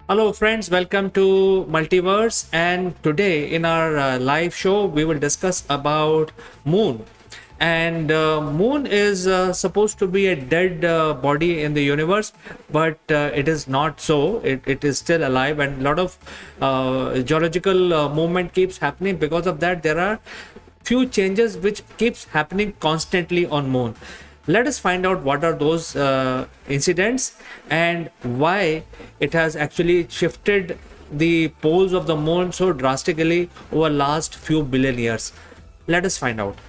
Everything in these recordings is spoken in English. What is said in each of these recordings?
Hello friends, welcome to Multiverse, and today in our live show we will discuss about moon. And moon is supposed to be a dead body in the universe, but it is not so. It is still alive, and a lot of geological movement keeps happening. Because of that, there are few changes which keeps happening constantly on moon. Let us find out what are those incidents and why it has actually shifted the poles of the moon so drastically over last few billion years. Let us find out.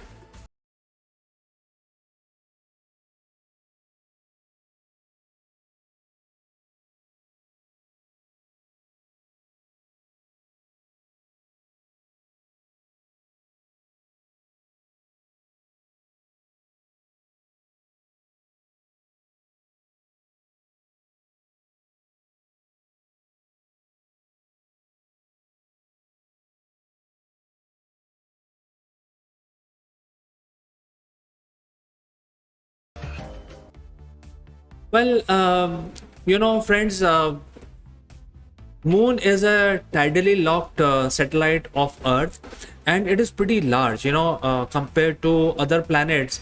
Well, friends, moon is a tidally locked satellite of Earth, and it is pretty large. Compared to other planets,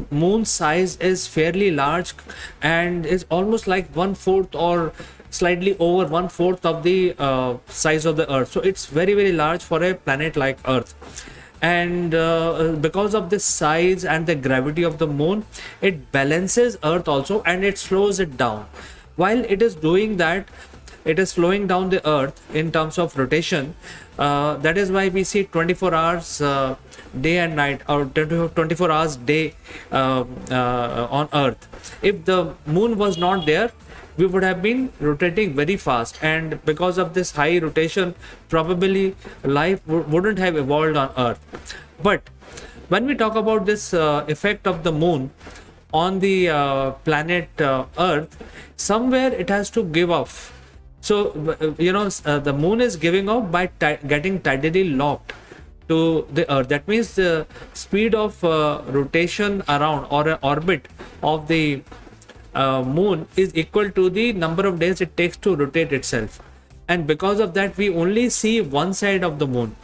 moon size is fairly large, and is almost like one fourth or slightly over one fourth of the size of the Earth. So it's very very large for a planet like Earth. And because of this size and the gravity of the moon, it balances Earth also, and it slows it down. While it is doing that, it is slowing down the Earth in terms of rotation. That is why we see 24 hours day and night, or 24 hours day on Earth. If the moon was not there, we would have been rotating very fast, and because of this high rotation, probably life wouldn't have evolved on Earth. But when we talk about this effect of the moon on the planet Earth, somewhere it has to give off. So the moon is giving off by getting tidally locked to the Earth. That means the speed of rotation around, or orbit of the moon is equal to the number of days it takes to rotate itself. And because of that, we only see one side of the moon.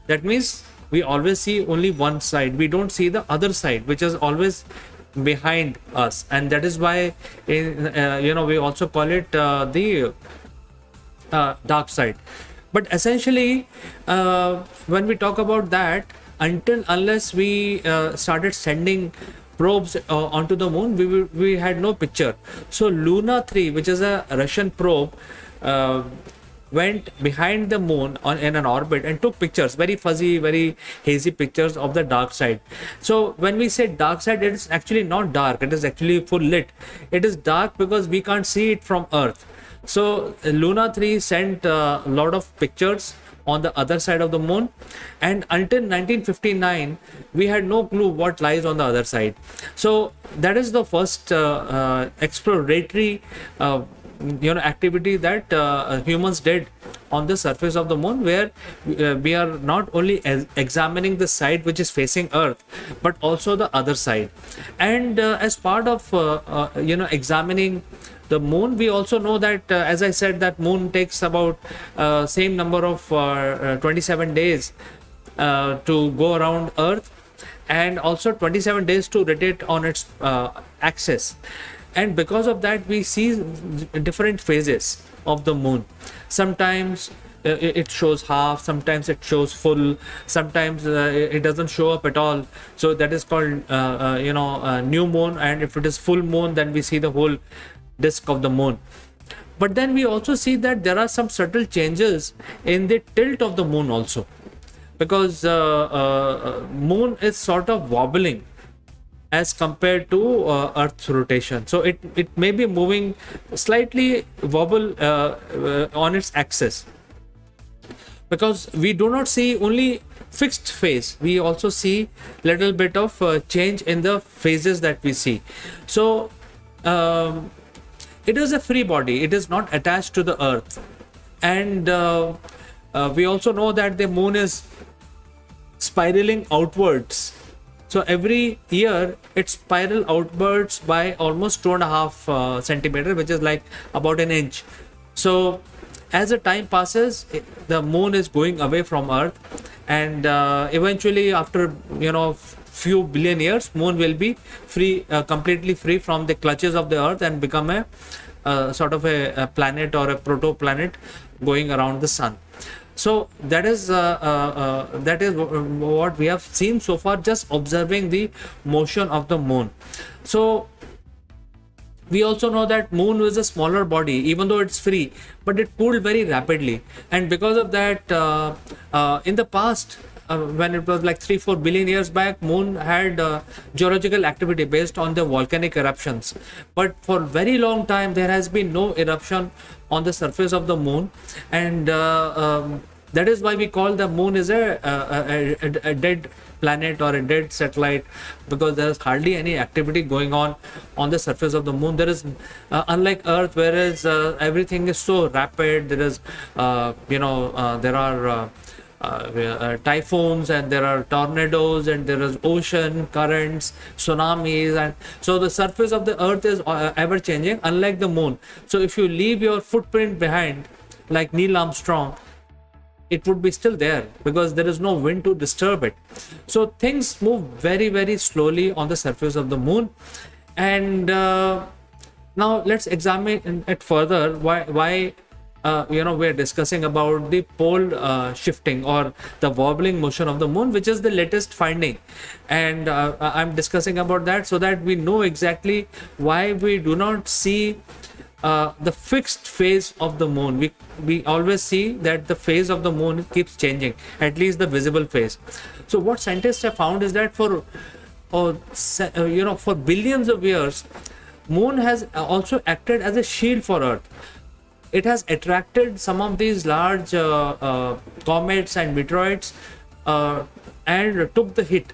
That means we always see only one side. We don't see the other side, which is always behind us. And that is why we also call it the dark side. But essentially, when we talk about that, unless we started sending probes onto the moon, we had no picture. So Luna 3, which is a Russian probe, went behind the moon in an orbit and took pictures, very fuzzy, very hazy pictures of the dark side. So when we say dark side, it is actually not dark, it is actually full lit. It is dark because we can't see it from Earth. So Luna 3 sent a lot of pictures on the other side of the moon, and until 1959 we had no clue what lies on the other side. So that is the first exploratory activity that humans did on the surface of the moon, where we are not only examining the side which is facing Earth, but also the other side. And as part of examining the moon, we also know that, as I said, that moon takes about same number of 27 days to go around Earth, and also 27 days to rotate on its axis. And because of that, we see different phases of the moon. Sometimes it shows half, sometimes it shows full, sometimes it doesn't show up at all. So that is called new moon. And if it is full moon, then we see the whole disk of the moon. But then we also see that there are some subtle changes in the tilt of the moon also, because moon is sort of wobbling as compared to Earth's rotation. So it may be moving slightly wobble on its axis, because we do not see only fixed phase, we also see little bit of change in the phases that we see. So it is a free body, it is not attached to the Earth. And we also know that the moon is spiraling outwards. So every year it spiral outwards by almost 2.5 centimeter, which is like about an inch. So as the time passes, the moon is going away from Earth, and eventually, after few billion years, moon will be free, completely free from the clutches of the Earth, and become a sort of a planet or a proto-planet going around the sun. So that is what we have seen so far, just observing the motion of the moon. So we also know that moon was a smaller body, even though it's free, but it cooled very rapidly, and because of that, in the past, when it was like 3-4 billion years back, moon had geological activity based on the volcanic eruptions. But for very long time there has been no eruption on the surface of the moon, and that is why we call the moon is a dead planet or a dead satellite, because there is hardly any activity going on the surface of the moon. There is unlike Earth, whereas everything is so rapid. There is there are typhoons, and there are tornadoes, and there is ocean currents, tsunamis, and so the surface of the Earth is ever changing, unlike the moon. So if you leave your footprint behind, like Neil Armstrong, it would be still there, because there is no wind to disturb it. So things move very, very slowly on the surface of the moon. And now let's examine it further, why we're discussing about the pole shifting or the wobbling motion of the moon, which is the latest finding. And I'm discussing about that so that we know exactly why we do not see the fixed phase of the moon. We always see that the phase of the moon keeps changing, at least the visible phase. So what scientists have found is that for billions of years, moon has also acted as a shield for Earth. It has attracted some of these large comets and meteoroids and took the hit.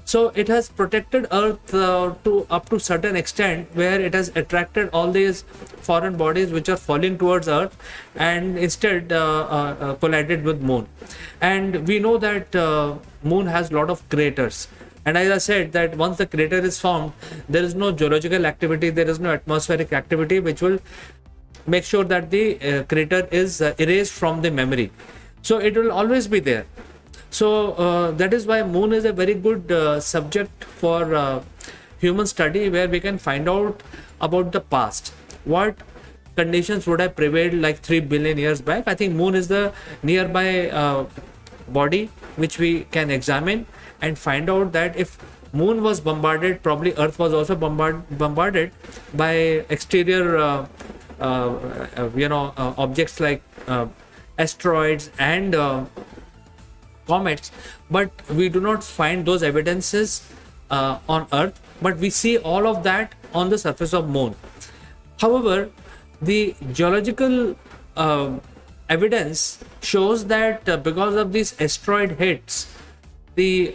So it has protected Earth to up to certain extent, where it has attracted all these foreign bodies which are falling towards Earth, and instead collided with moon. And we know that moon has a lot of craters. And as I said, that once the crater is formed, there is no geological activity, there is no atmospheric activity which will make sure that the crater is erased from the memory. So it will always be there. So that is why moon is a very good subject for human study, where we can find out about the past. What conditions would have prevailed like 3 billion years back? I think moon is the nearby body which we can examine and find out that if moon was bombarded, probably Earth was also bombarded by exterior objects like asteroids and comets, but we do not find those evidences on Earth, but we see all of that on the surface of moon. However, the geological evidence shows that because of these asteroid hits, the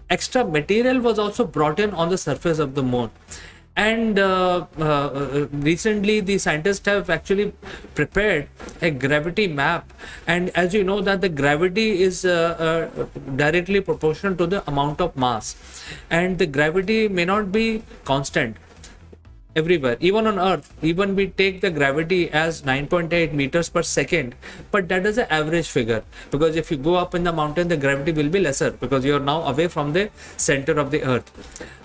extra material was also brought in on the surface of the moon. And recently the scientists have actually prepared a gravity map, and as you know that the gravity is directly proportional to the amount of mass, and the gravity may not be constant everywhere. Even on Earth, even we take the gravity as 9.8 meters per second, but that is an average figure, because if you go up in the mountain, the gravity will be lesser because you are now away from the center of the Earth.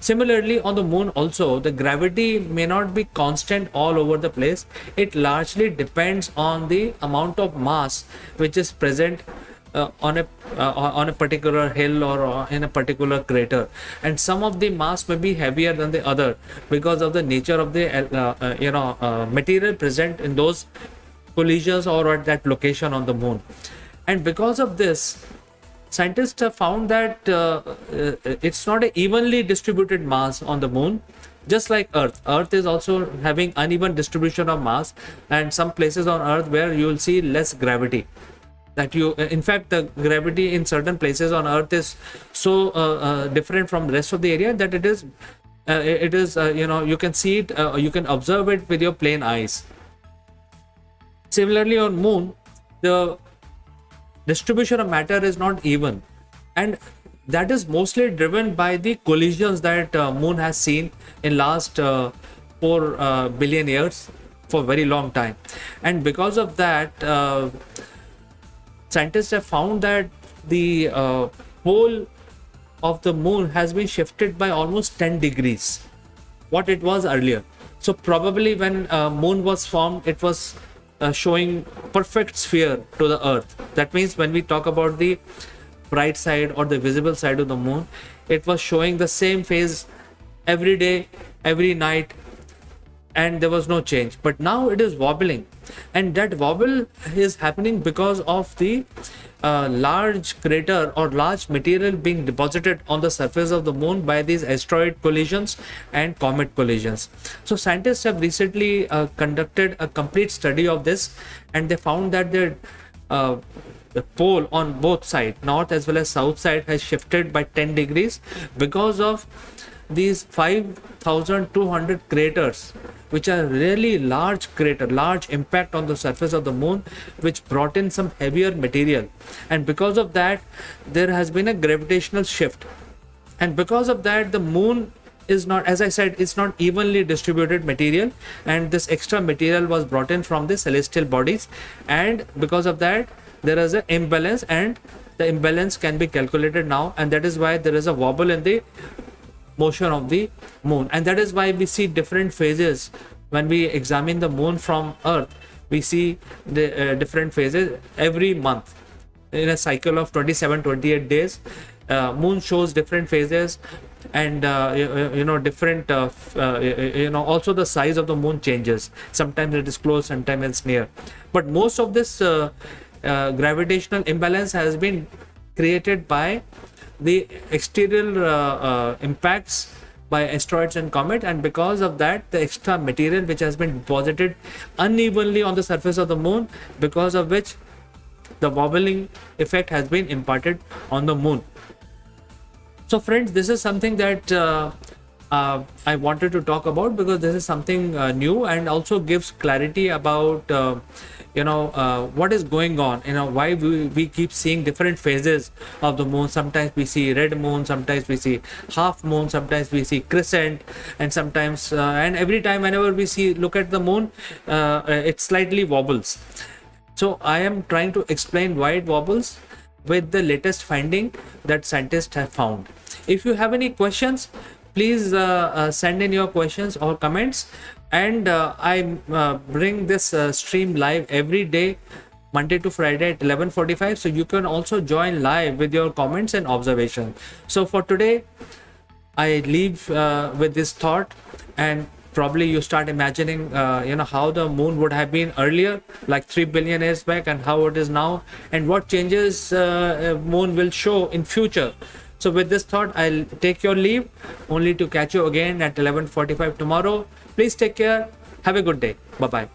Similarly, on the moon also, the gravity may not be constant all over the place. It largely depends on the amount of mass which is present on a particular hill or in a particular crater, and some of the mass may be heavier than the other because of the nature of the material present in those collisions or at that location on the moon. And because of this, scientists have found that it's not an evenly distributed mass on the moon. Just like Earth is also having uneven distribution of mass, and some places on Earth where you will see less gravity. In fact, the gravity in certain places on Earth is so different from the rest of the area that it is you can see it, you can observe it with your plain eyes. Similarly, on moon, the distribution of matter is not even, and that is mostly driven by the collisions that moon has seen in last 4 billion years. for a very long time. And because of that, scientists have found that the pole of the moon has been shifted by almost 10 degrees what it was earlier. So probably when moon was formed, it was showing perfect sphere to the earth. That means when we talk about the bright side or the visible side of the moon, it was showing the same phase every day, every night, and there was no change. But now it is wobbling, and that wobble is happening because of the large crater or large material being deposited on the surface of the moon by these asteroid collisions and comet collisions. So scientists have recently conducted a complete study of this, and they found that the pole on both sides, north as well as south side, has shifted by 10 degrees because of these 5,200 craters, which are really large crater, large impact on the surface of the moon, which brought in some heavier material. And because of that, there has been a gravitational shift. And because of that, the moon is not, as I said, it's not evenly distributed material, and this extra material was brought in from the celestial bodies. And because of that, there is an imbalance, and the imbalance can be calculated now, and that is why there is a wobble in the motion of the moon. And that is why we see different phases when we examine the moon from earth. We see the different phases every month in a cycle of 27-28 days. Moon shows different phases, and different also the size of the moon changes. Sometimes it is close, sometimes it's near. But most of this gravitational imbalance has been created by the exterior impacts by asteroids and comets, and because of that, the extra material which has been deposited unevenly on the surface of the moon, because of which the wobbling effect has been imparted on the moon. So friends, this is something that I wanted to talk about, because this is something new, and also gives clarity about what is going on, why we keep seeing different phases of the moon. Sometimes we see red moon, sometimes we see half moon, sometimes we see crescent, and sometimes and every time whenever we look at the moon, it slightly wobbles. So I am trying to explain why it wobbles with the latest finding that scientists have found. If you have any questions, please send in your questions or comments. And I bring this stream live every day, Monday to Friday at 11:45. So you can also join live with your comments and observations. So for today, I leave with this thought, and probably you start imagining how the moon would have been earlier, like 3 billion years back, and how it is now, and what changes moon will show in future. So with this thought, I'll take your leave, only to catch you again at 11:45 tomorrow. Please take care. Have a good day. Bye-bye.